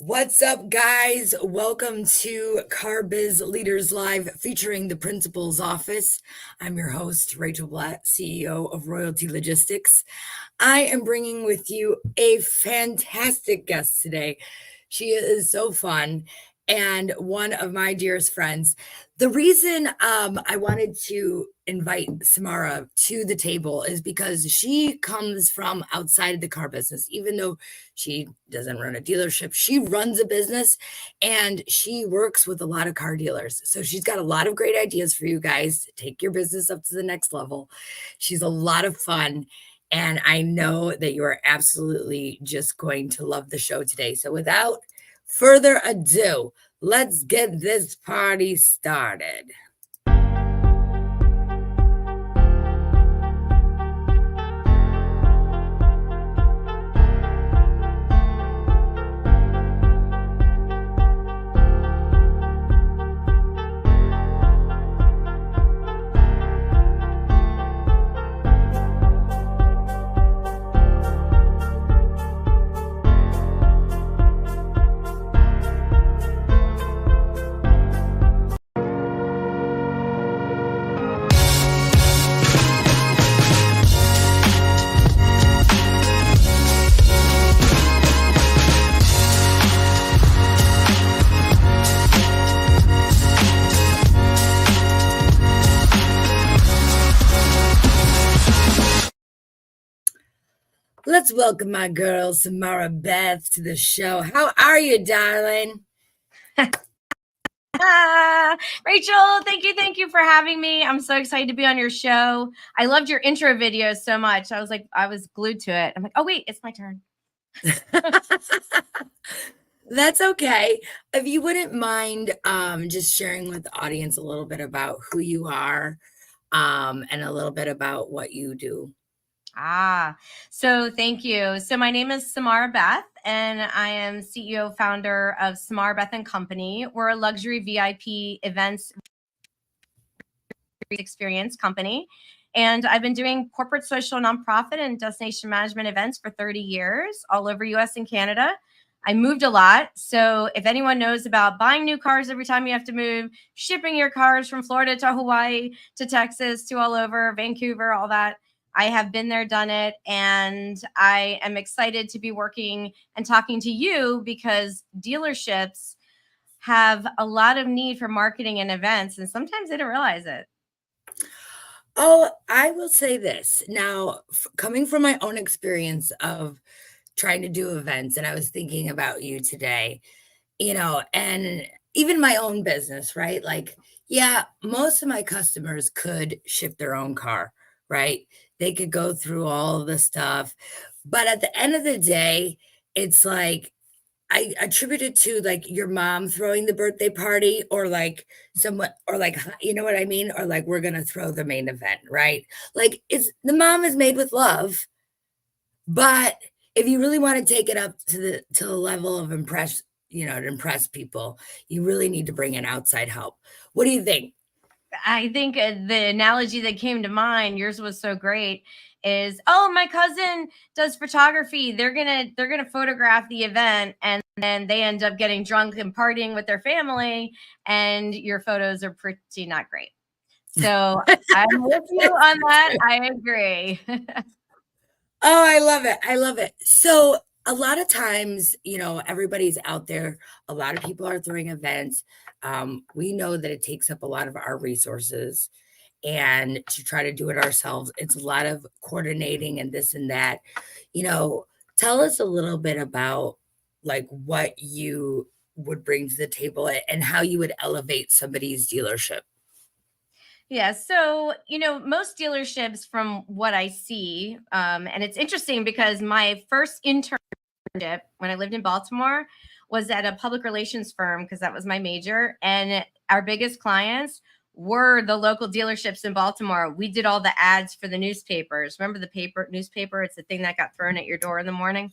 What's up, guys? Welcome to Car Biz Leaders Live featuring the Principal's Office. I'm your host, Rachel Blatt, CEO of Royalty Logistics. I am bringing with you a fantastic guest today. She is so fun and one of my dearest friends. The reason I wanted to invite Samara to the table is because she comes from outside of the car business. Even though she doesn't run a dealership, she runs a business and she works with a lot of car dealers. So she's got a lot of great ideas for you guys to take your business up to the next level. She's a lot of fun. And I know that you are absolutely just going to love the show today. So without further ado, let's get this party started. Let's welcome my girl, Samara Beth, to the show. How are you, darling? Rachel, thank you for having me. I'm so excited to be on your show. I loved your intro video so much. I was glued to it. I'm like, oh wait, it's my turn. That's okay. If you wouldn't mind just sharing with the audience a little bit about who you are and a little bit about what you do. So thank you. So my name is Samara Beth, and I am CEO founder of Samara Beth and Company. We're a luxury VIP events experience company. And I've been doing corporate, social, nonprofit, and destination management events for 30 years all over US and Canada. I moved a lot. So if anyone knows about buying new cars every time you have to move, shipping your cars from Florida to Hawaii to Texas to all over, Vancouver, all that, I have been there, done it. And I am excited to be working and talking to you because dealerships have a lot of need for marketing and events, and sometimes they don't realize it. Oh, I will say this. Now, coming from my own experience of trying to do events, and I was thinking about you today, and even my own business, right? Like, yeah, most of my customers could ship their own car, right? They could go through all of the stuff. But at the end of the day, it's like, I attribute it to like your mom throwing the birthday party or like someone or like you know what I mean? Or like we're gonna throw the main event, right? Like it's the mom is made with love, but if you really want to take it up to the level of to impress people, you really need to bring in outside help. What do you think? I think the analogy that came to mind, yours was so great, is, oh, my cousin does photography. They're gonna photograph the event, and then they end up getting drunk and partying with their family, and your photos are pretty not great. So I'm with you on that. I agree. Oh, I love it. I love it. So a lot of times, everybody's out there. A lot of people are throwing events. We know that it takes up a lot of our resources. And to try to do it ourselves, it's a lot of coordinating and this and that. Tell us a little bit about like what you would bring to the table and how you would elevate somebody's dealership. Yeah. So, most dealerships, from what I see, and it's interesting because my first internship when I lived in Baltimore was at a public relations firm because that was my major. And our biggest clients were the local dealerships in Baltimore. We did all the ads for the newspapers. Remember the newspaper? It's the thing that got thrown at your door in the morning.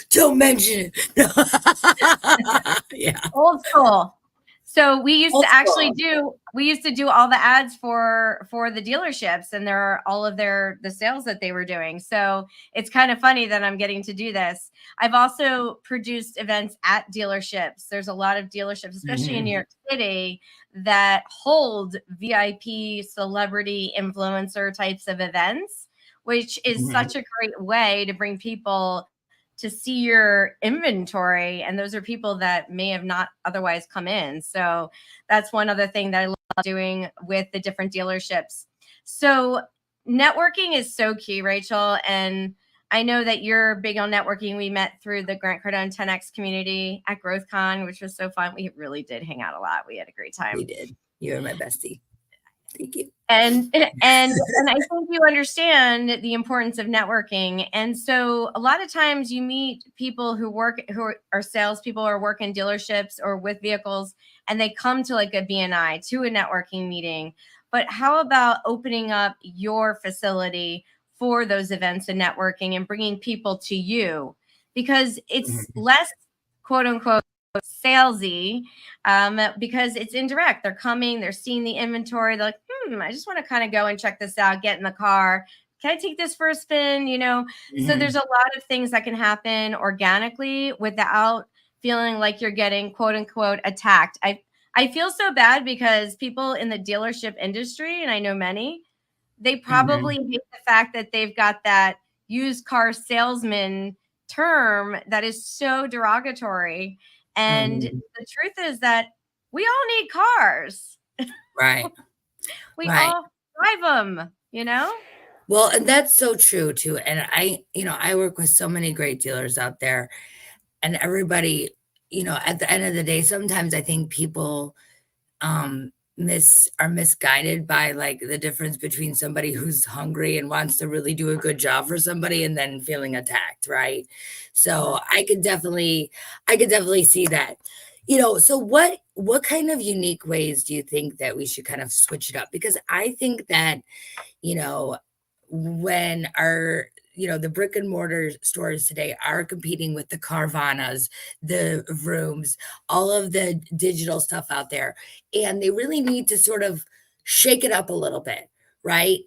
Don't mention it. Yeah. Old school. So we used to actually Multiple. do all the ads for the dealerships, and there are all of the sales that they were doing. So it's kind of funny that I'm getting to do this. I've also produced events at dealerships. There's a lot of dealerships, especially in New York City, that hold VIP celebrity influencer types of events, which is such a great way to bring people to see your inventory. And those are people that may have not otherwise come in. So that's one other thing that I love doing with the different dealerships. So networking is so key, Rachel. And I know that you're big on networking. We met through the Grant Cardone 10X community at GrowthCon, which was so fun. We really did hang out a lot. We had a great time. We did. You're my bestie. Thank you. And I think you understand the importance of networking. And so a lot of times you meet people who are salespeople or work in dealerships or with vehicles, and they come to like a BNI, to a networking meeting. But how about opening up your facility for those events and networking and bringing people to you? Because it's less, quote unquote, salesy, because it's indirect. They're coming, they're seeing the inventory, they're like, I just want to kind of go and check this out, get in the car. Can I take this for a spin? So there's a lot of things that can happen organically without feeling like you're getting, quote unquote, attacked. I feel so bad because people in the dealership industry, and I know many, they probably hate the fact that they've got that used car salesman term that is so derogatory. And the truth is that we all need cars. Right. We all drive them. Well, and that's so true too. And I work with so many great dealers out there, and everybody, at the end of the day, sometimes I think people are misguided by like the difference between somebody who's hungry and wants to really do a good job for somebody and then feeling attacked, right? So I could definitely see that. So what kind of unique ways do you think that we should kind of switch it up? Because I think that, you know, when the brick and mortar stores today are competing with the Carvanas, the Vrooms, all of the digital stuff out there, and they really need to sort of shake it up a little bit, right?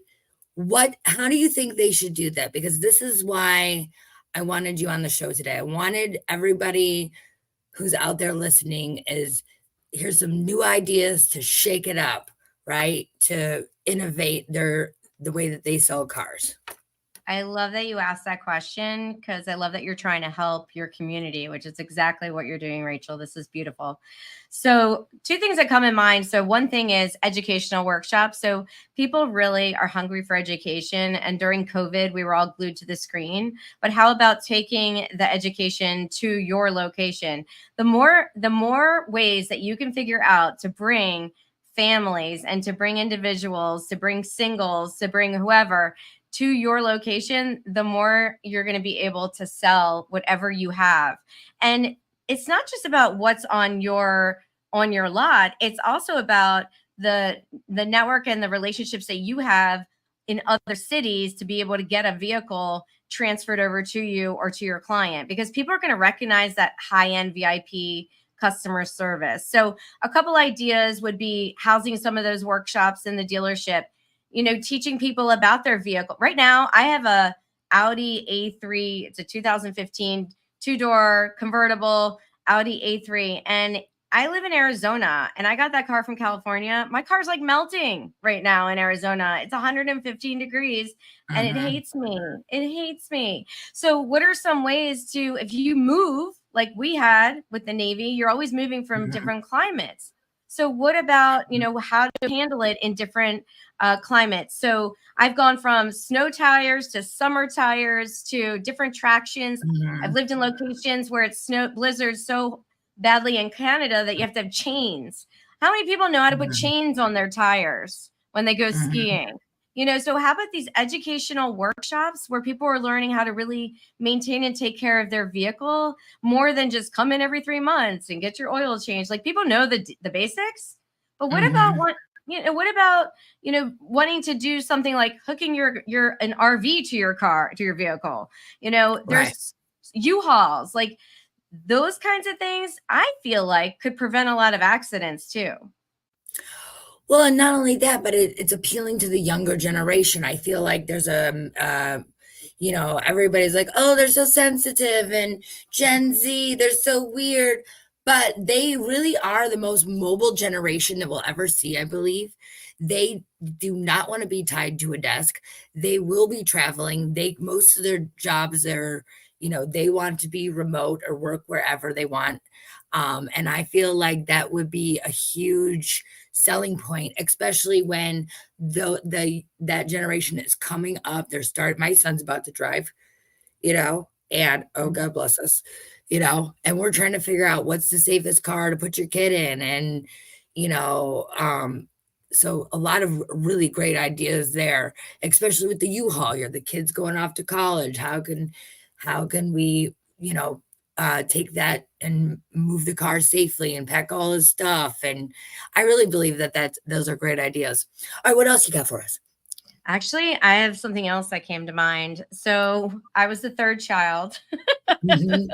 How do you think they should do that? Because this is why I wanted you on the show today. I wanted everybody who's out there listening is here's some new ideas to shake it up, right? To innovate the way that they sell cars. I love that you asked that question because I love that you're trying to help your community, which is exactly what you're doing, Rachel. This is beautiful. So, two things that come in mind. So, one thing is educational workshops. So, people really are hungry for education. And during COVID, we were all glued to the screen. But how about taking the education to your location? The more ways that you can figure out to bring families and to bring individuals, to bring singles, to bring whoever to your location, the more you're going to be able to sell whatever you have. And it's not just about what's on your lot. It's also about the network and the relationships that you have in other cities to be able to get a vehicle transferred over to you or to your client, because people are going to recognize that high-end VIP customer service. So a couple ideas would be housing some of those workshops in the dealership, teaching people about their vehicle. Right now, I have a Audi A3. It's a 2015 two-door convertible Audi A3. And I live in Arizona, and I got that car from California. My car's like melting right now in Arizona. It's 115 degrees, and it hates me. It hates me. So what are some ways if you move like we had with the Navy, you're always moving from different climates. So what about, how to handle it in different climates? So I've gone from snow tires to summer tires to different tractions. I've lived in locations where it's blizzards so badly in Canada that you have to have chains. How many people know how to put chains on their tires when they go skiing? So how about these educational workshops where people are learning how to really maintain and take care of their vehicle more than just come in every 3 months and get your oil changed? Like, people know the basics, but what about wanting to do something like hooking an RV to your vehicle? There's U-Hauls. Like, those kinds of things, I feel like, could prevent a lot of accidents too. Well, and not only that, but it's appealing to the younger generation. I feel like there's everybody's like, oh, they're so sensitive, and Gen Z, they're so weird. But they really are the most mobile generation that we'll ever see, I believe. They do not want to be tied to a desk. They will be traveling. Most of their jobs are, they want to be remote or work wherever they want. And I feel like that would be a huge selling point, especially when that generation is coming up. My son's about to drive, and oh, God bless us, and we're trying to figure out what's the safest car to put your kid in. And, you know, um, so a lot of really great ideas there, especially with the U-Haul. The kids going off to college. How can we, take that and move the car safely and pack all his stuff? And I really believe that those are great ideas. All right, what else you got for us? Actually, I have something else that came to mind. So I was the third child. Mhm,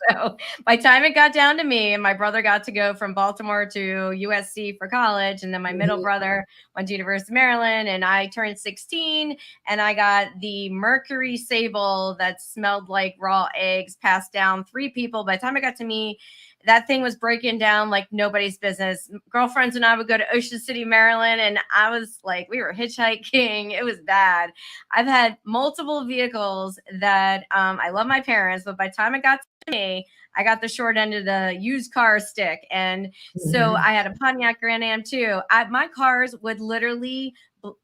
So by the time it got down to me, and my brother got to go from Baltimore to USC for college, and then my middle mhm, brother went to University of Maryland, and I turned 16, and I got the Mercury Sable that smelled like raw eggs passed down three people. By the time it got to me, that thing was breaking down like nobody's business. Girlfriends and I would go to Ocean City, Maryland, and I was like, we were hitchhiking. It was bad. I've had multiple vehicles that I love my parents, but by the time it got to me, I got the short end of the used car stick. And so mhm. I had a Pontiac Grand Am too. My cars would literally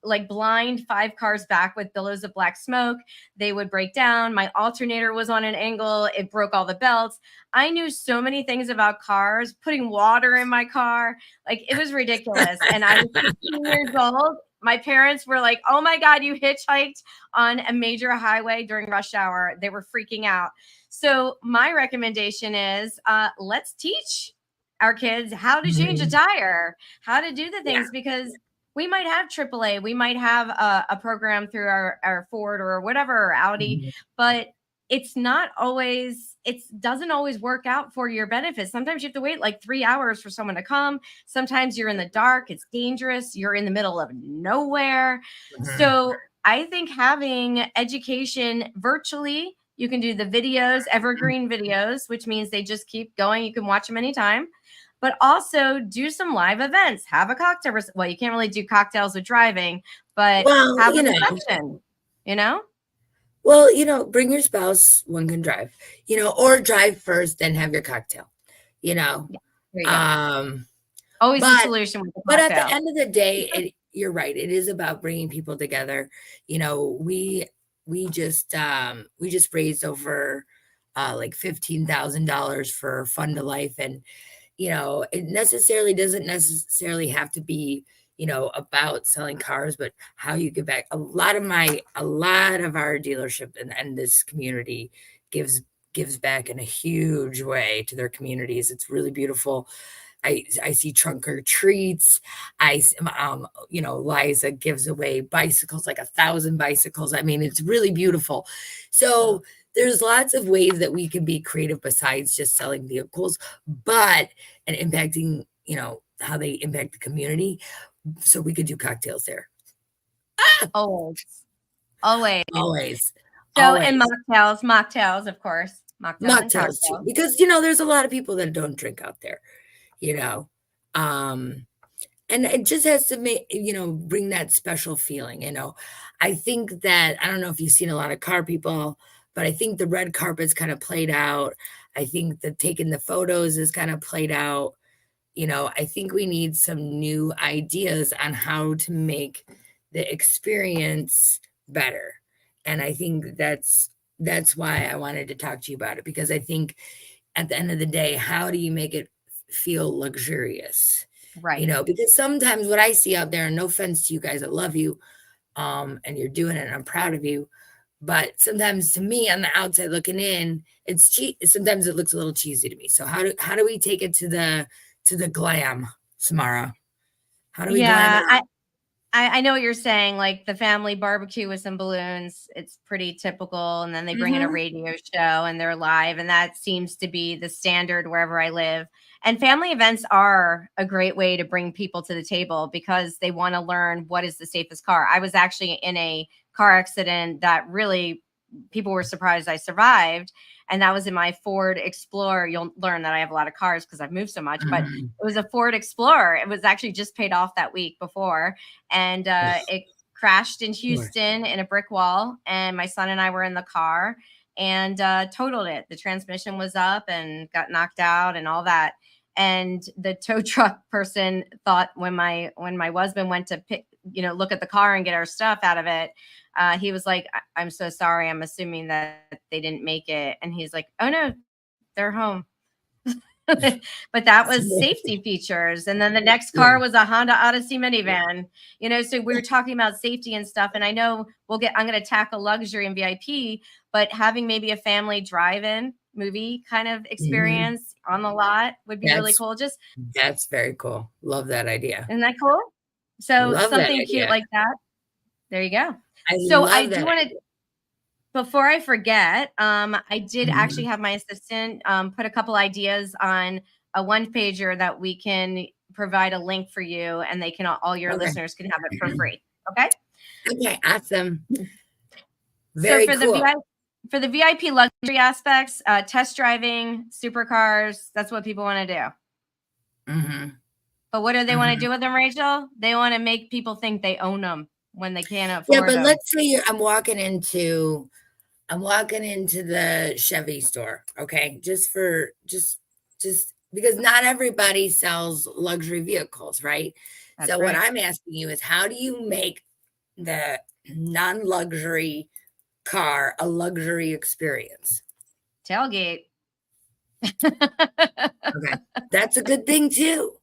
like blind 5 cars back with billows of black smoke. They would break down. My alternator was on an angle. It broke all the belts. I knew so many things about cars, putting water in my car. Like it was ridiculous. And I was 16 years old. My parents were like, oh my God, you hitchhiked on a major highway during rush hour. They were freaking out. So my recommendation is let's teach our kids how to change a Mhm. tire, how to do the Yeah. things, because we might have AAA, we might have a program through our Ford or whatever, or Audi, Mhm. but it's not always, it doesn't always work out for your benefit. Sometimes you have to wait like 3 hours for someone to come. Sometimes you're in the dark, it's dangerous, you're in the middle of nowhere. Mhm. So I think having education virtually, you can do the videos, evergreen videos, which means they just keep going. You can watch them anytime, but also do some live events. Have a cocktail. Well, you can't really do cocktails with driving, but Well, have a reception, you know? bring your spouse, one can drive, or drive first, then have your cocktail, you know. Yeah, there you go. Um, Always the but solution with the but at the cocktail. end of the day, you're right. It is about bringing people together. We just raised over like $15,000 for Fund to Life. And it doesn't necessarily have to be, about selling cars, but how you give back. A lot of our dealership and this community gives back in a huge way to their communities. It's really beautiful. I see trunk or treats. Liza gives away bicycles, like 1,000 bicycles. I mean, it's really beautiful. So there's lots of ways that we can be creative besides just selling vehicles, but and impacting, how they impact the community. So we could do cocktails there. Always. Always. Always, So, and always. mocktails, of course, mocktails and Mocktails too, cocktails. because there's a lot of people that don't drink out there, you know. Um and it just has to make bring that special feeling. I think that, I don't know if you've seen a lot of car people, but I think the red carpet's kind of played out. I think that taking the photos is kind of played out. I think we need some new ideas on how to make the experience better. And I think that's why I wanted to talk to you about it, because I think at the end of the day, how do you make it feel luxurious? Right. Because sometimes what I see out there, and no offense to you guys, I love you, and you're doing it, and I'm proud of you. But sometimes to me, on the outside looking in, it's cheap. Sometimes it looks a little cheesy to me. So how do we take it to the glam, Samara? How do we glam Yeah. it up? I know what you're saying, like the family barbecue with some balloons. It's pretty typical. And then they bring in a Mm-hmm. radio show and they're live. And that seems to be the standard wherever I live. And family events are a great way to bring people to the table because they want to learn what is the safest car. I was actually in a car accident that really people were surprised I survived. And that was in my Ford Explorer. You'll learn that I have a lot of cars because I've moved so much, but Mm-hmm. it was a Ford Explorer. It was actually just paid off that week before. And it crashed in Houston in a brick wall. And my son and I were in the car and totaled it. The transmission was up and got knocked out and all that. And the tow truck person thought when my husband went to pick, look at the car and get our stuff out of it, he was like, I'm so sorry. I'm assuming that they didn't make it. And he's like, oh no, they're home. But that was safety features. And then the next car was a Honda Odyssey minivan, so we were talking about safety and stuff. And I know I'm going to tackle luxury and VIP, but having maybe a family drive-in movie kind of experience on the lot would be really cool. That's very cool. Love that idea. Isn't that cool? So Love something that cute idea. like that. There you go. I So love I that do want to, idea. before I forget, I did actually have my assistant put a couple ideas on a one pager that we can provide a link for you, and they can all your listeners can have it for free. Okay. Okay. Awesome. Very So cool. For the VIP luxury aspects, test driving supercars, that's what people want to do. Mm-hmm. But what do they want to do with them, Rachel? They want to make people think they own them when they can't afford them. Let's say I'm walking into the Chevy store, okay? Just because not everybody sells luxury vehicles, right? That's so right. what I'm asking you is how do you make the non-luxury car a luxury experience? Tailgate. Okay. That's a good thing too.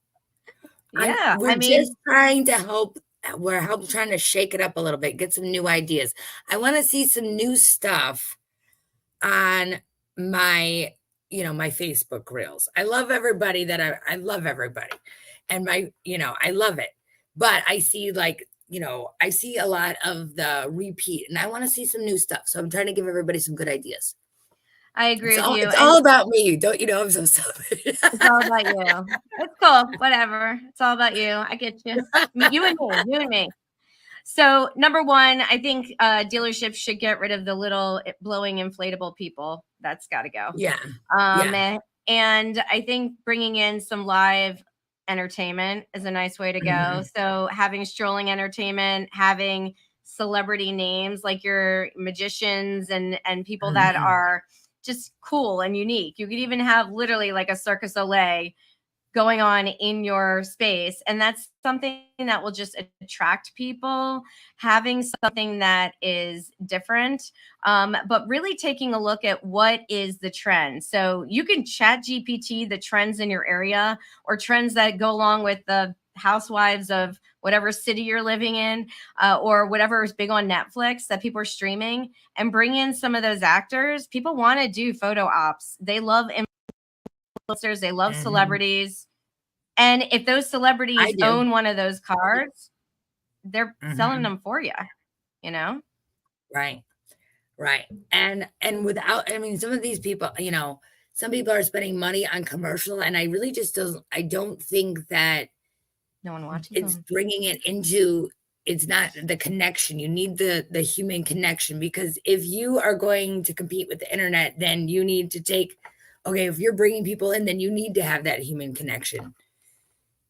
Yeah. We're just trying to help. We're trying to shake it up a little bit, get some new ideas. I want to see some new stuff on my, my Facebook reels. I love everybody I love everybody. And I love it. But I see I see a lot of the repeat and I want to see some new stuff. So I'm trying to give everybody some good ideas. I agree with you. It's all about me. Don't you know I'm so selfish. It's all about you. It's cool. Whatever. It's all about you. I get you. You and me. So number one, I think dealerships should get rid of the little blowing inflatable people. That's got to go. Yeah. And I think bringing in some live entertainment is a nice way to go. So having strolling entertainment, having celebrity names like your magicians and people that are just cool and unique. You could even have literally like a Circus Olay going on in your space. And that's something that will just attract people, having something that is different, but really taking a look at what is the trend. So you can chat GPT the trends in your area or trends that go along with the housewives of whatever city you're living in, or whatever is big on Netflix that people are streaming, and bring in some of those actors. People want to do photo ops. They love influencers. They love celebrities. And if those celebrities own one of those cars, they're selling them for you, Right. Right. And without, some of these people, some people are spending money on commercial and I really just I don't think that no one watches it's them. bringing it into, it's not the connection. You need the human connection, because if you are going to compete with the internet, then you need to if you're bringing people in, then you need to have that human connection.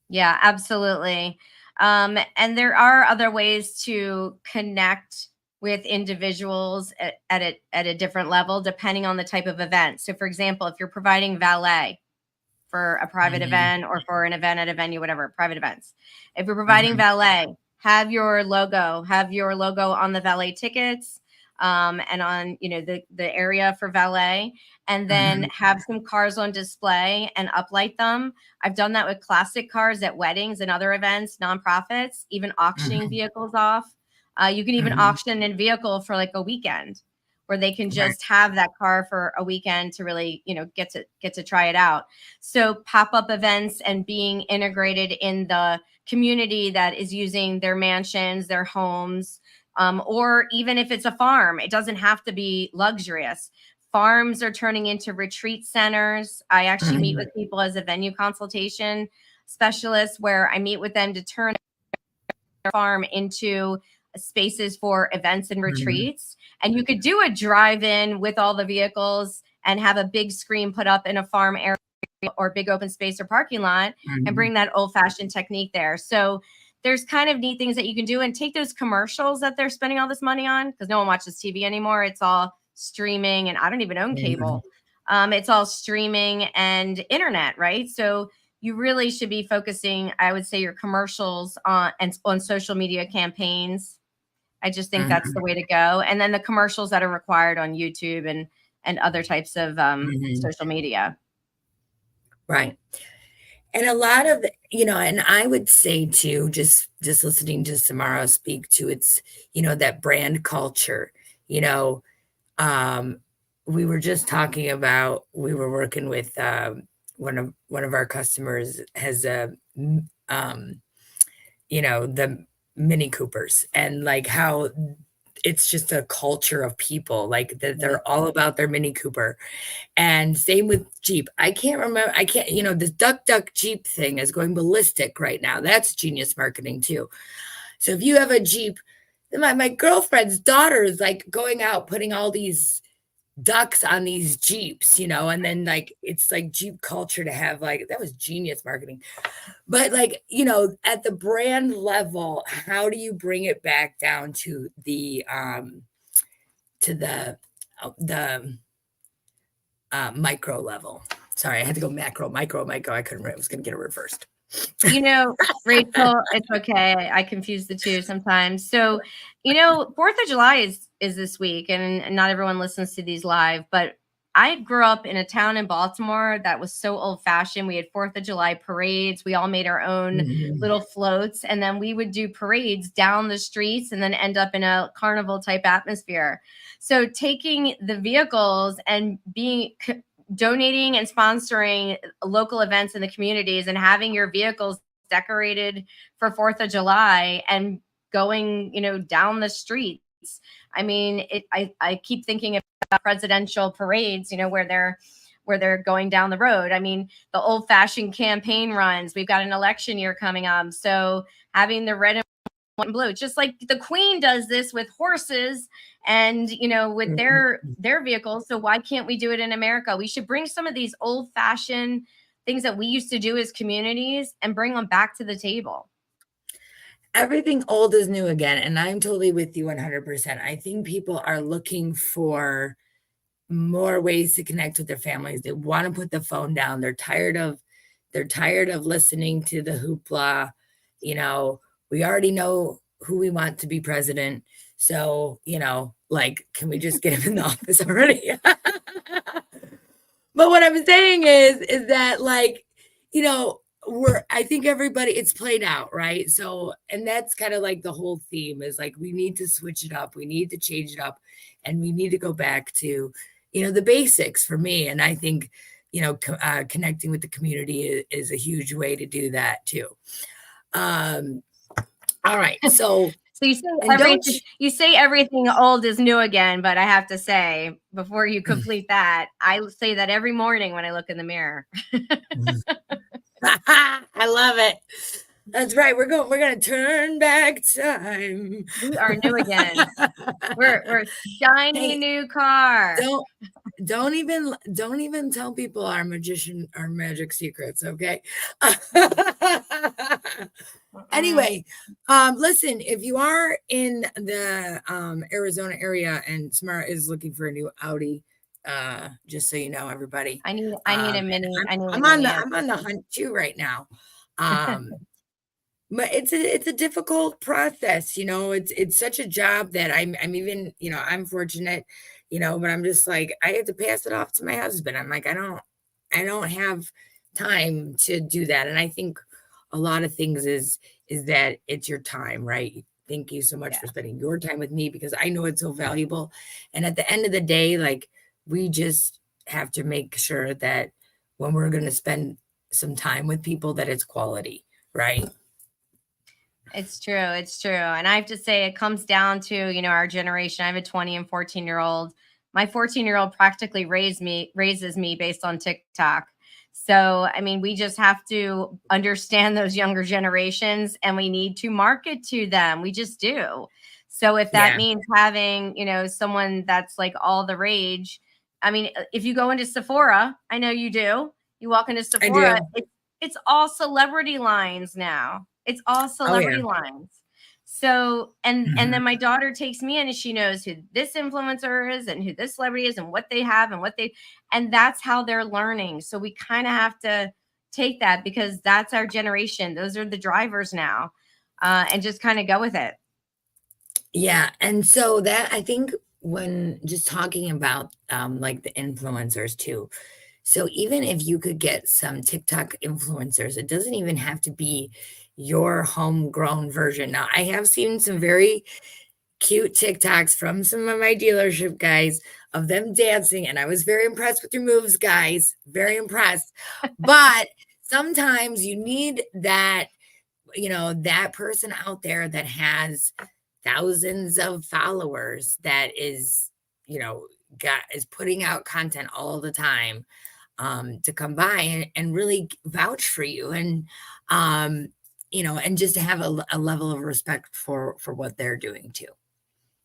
Yeah, absolutely. And there are other ways to connect with individuals at a different level, depending on the type of event. So for example, if you're providing valet for a private event or for an event at a venue, whatever, private events. If you're providing valet, have your logo on the valet tickets, and on, the area for valet, and then have some cars on display and uplight them. I've done that with classic cars at weddings and other events, nonprofits, even auctioning vehicles off. You can even auction a vehicle for like a weekend where they can just have that car for a weekend to really, get to try it out. So pop-up events and being integrated in the community that is using their mansions, their homes, or even if it's a farm, it doesn't have to be luxurious. Farms are turning into retreat centers. I actually meet with people as a venue consultation specialist where I meet with them to turn their farm into spaces for events and retreats. And you could do a drive-in with all the vehicles and have a big screen put up in a farm area or big open space or parking lot and bring that old-fashioned technique there. So there's kind of neat things that you can do and take those commercials that they're spending all this money on, because no one watches TV anymore. It's all streaming, and I don't even own cable. It's all streaming and internet, right? So you really should be focusing, I would say, your commercials on social media campaigns. I just think that's the way to go. And then the commercials that are required on YouTube and other types of social media. Right. And a lot of, and I would say too, just listening to Samara speak to, it's, that brand culture, we were just talking about, we were working with one of our customers has the Mini Coopers, and like how it's just a culture of people, like that they're all about their Mini Cooper. And same with Jeep. This duck Jeep thing is going ballistic right now. That's genius marketing too. So if you have a Jeep, my girlfriend's daughter is like going out, putting all these ducks on these Jeeps, and then like, it's like Jeep culture to have, like, that was genius marketing. But like, at the brand level, how do you bring it back down to the micro level? Sorry, I had to go macro, micro. I couldn't. I was going to get a word first. Rachel, it's okay. I confuse the two sometimes. So, 4th of July is this week, and not everyone listens to these live, but I grew up in a town in Baltimore that was so old fashioned. We had 4th of July parades. We all made our own little floats, and then we would do parades down the streets and then end up in a carnival type atmosphere. So taking the vehicles and donating and sponsoring local events in the communities and having your vehicles decorated for 4th of July and going, down the streets. I mean, I keep thinking about presidential parades, where they're going down the road. I mean, the old fashioned campaign runs, we've got an election year coming up. So having the red and white and blue, just like the Queen does this with horses and, with their vehicles. So why can't we do it in America? We should bring some of these old fashioned things that we used to do as communities and bring them back to the table. Everything old is new again. And I'm totally with you 100%. I think people are looking for more ways to connect with their families. They want to put the phone down. They're tired of listening to the hoopla. We already know who we want to be president. So, like, can we just get him in the office already? But what I'm saying is that, like, I think everybody, it's played out, right? So, and that's kind of like the whole theme is like, we need to switch it up. We need to change it up, and we need to go back to, the basics for me. And I think, connecting with the community is a huge way to do that too. All right. So, you say everything old is new again, but I have to say, before you complete that, I say that every morning when I look in the mirror. I love it. That's right. We're going to turn back time. We are new again. We're shiny new car. Don't even tell people our magic secrets, okay? Anyway, listen, if you are in the Arizona area and Samara is looking for a new Audi, just so you know, everybody. I need a mini. I'm on the hunt too right now. But it's a difficult process, it's such a job that I'm even, I'm fortunate, but I'm just like, I have to pass it off to my husband. I'm like, I don't have time to do that. And I think a lot of things is that it's your time, right? Thank you so much Yeah. for spending your time with me because I know it's so valuable. And at the end of the day, like we just have to make sure that when we're going to spend some time with people that it's quality, right? It's true. It's true. And I have to say, it comes down to, our generation. I have a 20 and 14-year-old. My 14-year-old practically raises me based on TikTok. So, I mean, we just have to understand those younger generations and we need to market to them. We just do. So, if that Yeah, means having, someone that's like all the rage, I mean, if you go into Sephora, I know you do. You walk into I Sephora, do. it's all celebrity lines now. It's all Oh, yeah. celebrity lines. So, and Mhm. then my daughter takes me in and she knows who this influencer is and who this celebrity is and what they have and and that's how they're learning. So we kind of have to take that because that's our generation. Those are the drivers now. And just kind of go with it. Yeah, and so that I think when just talking about, like, the influencers too. So even if you could get some TikTok influencers, it doesn't even have to be your homegrown version. Now, I have seen some very cute TikToks from some of my dealership guys of them dancing, and I was very impressed with your moves, guys, very impressed. But sometimes you need that, that person out there that has thousands of followers that is, you know, is putting out content all the time, to come by and really vouch for you um, and just to have a level of respect for what they're doing too.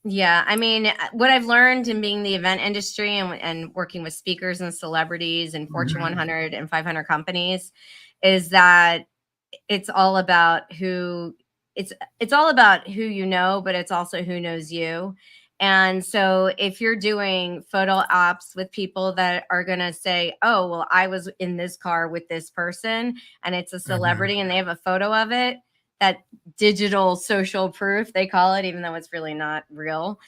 Yeah, I mean, what I've learned in being the event industry and working with speakers and celebrities and Fortune Mhm. 100 and 500 companies is that it's all about it's all about who you know, but it's also who knows you. And so if you're doing photo ops with people that are going to say, "Oh, well, I was in this car with this person," and it's a Mhm. celebrity and they have a photo of it, that digital social proof they call it, even though it's really not real.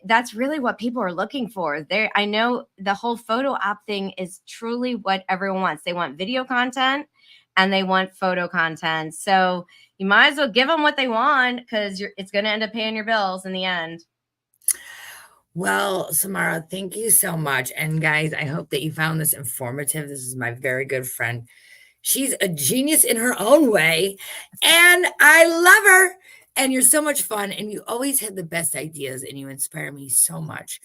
That's really what people are looking for. I know the whole photo op thing is truly what everyone wants. They want video content and they want photo content. So you might as well give them what they want because it's going to end up paying your bills in the end. Well, Samara, thank you so much. And guys, I hope that you found this informative. This is my very good friend. She's a genius in her own way, and I love her. And you're so much fun, and you always have the best ideas, and you inspire me so much.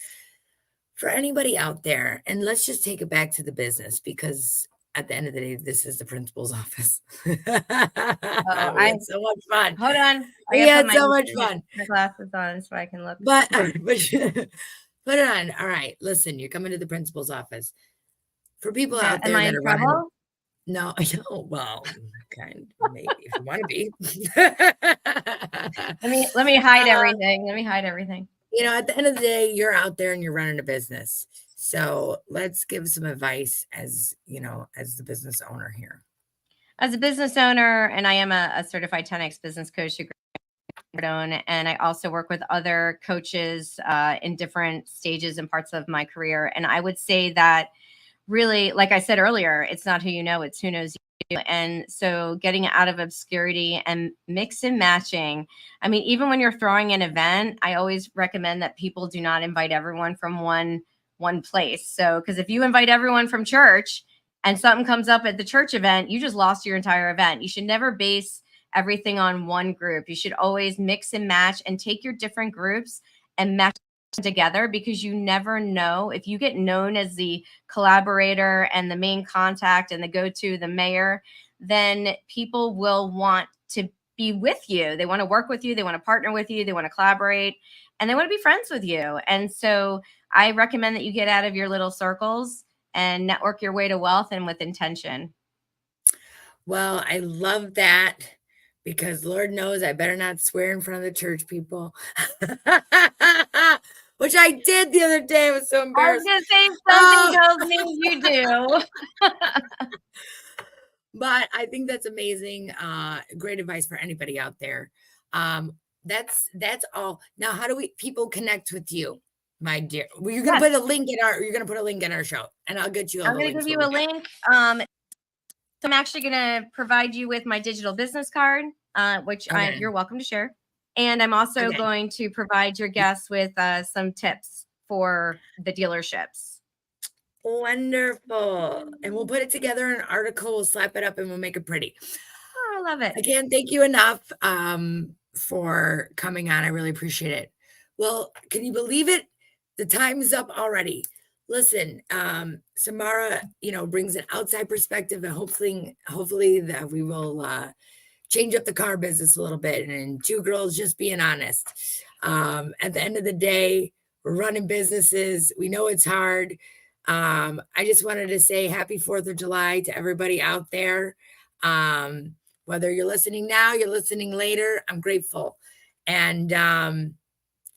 For anybody out there, and let's just take it back to the business because at the end of the day, this is the principal's office. We Oh, had so much fun. hold on. I We gotta put had so much my fun. glasses on so I can look. But put it on. All right. Listen, you're coming to the principal's office. For people Okay, out am there I that in are running, trouble? no, well, kind maybe if you want to be. Let me hide uh, everything. Let me hide everything. at the end of the day, you're out there and you're running a business. So let's give some advice as the business owner here. As a business owner, and I am a certified 10x business coach, and I also work with other coaches in different stages and parts of my career. And I would say that really, like I said earlier, it's not who you know, it's who knows you. And so getting out of obscurity and mix and matching. I mean, even when you're throwing an event, I always recommend that people do not invite everyone from one place. So because if you invite everyone from church and something comes up at the church event, you just lost your entire event. You should never base everything on one group. You should always mix and match and take your different groups and match together because you never know if you get known as the collaborator and the main contact and the go-to, the mayor, then people will want to be with you. They want to work with you, they want to partner with you, they want to collaborate, and they want to be friends with you. And so I recommend that you get out of your little circles and network your way to wealth and with intention. Well, I love that because Lord knows I better not swear in front of the church people, which I did the other day. I was so I was embarrassed. going to say something Oh, tells me you do. but I think that's amazing. Great advice for anybody out there. Um, that's all. Now, how do we people connect with you, my dear? Well, Yes, you're gonna put a link in our show, and I'll get you all I'm the going to links give when you we a go. link. So I'm actually going to provide you with my digital business card, which Okay. you're welcome to share. And I'm also Okay. going to provide your guests with some tips for the dealerships. Wonderful. And we'll put it together in an article. We'll slap it up and we'll make it pretty. Oh, I love it. I can't thank you enough for coming on. I really appreciate it. Well, can you believe it? The time is up already. Listen, Samara, brings an outside perspective, and hopefully that we will change up the car business a little bit. And two girls just being honest. At the end of the day, we're running businesses. We know it's hard. I just wanted to say happy 4th of July to everybody out there. Whether you're listening now, you're listening later, I'm grateful. And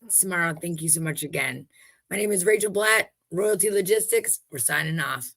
Samara, thank you so much again. My name is Rachel Blatt, Royalty Logistics. We're signing off.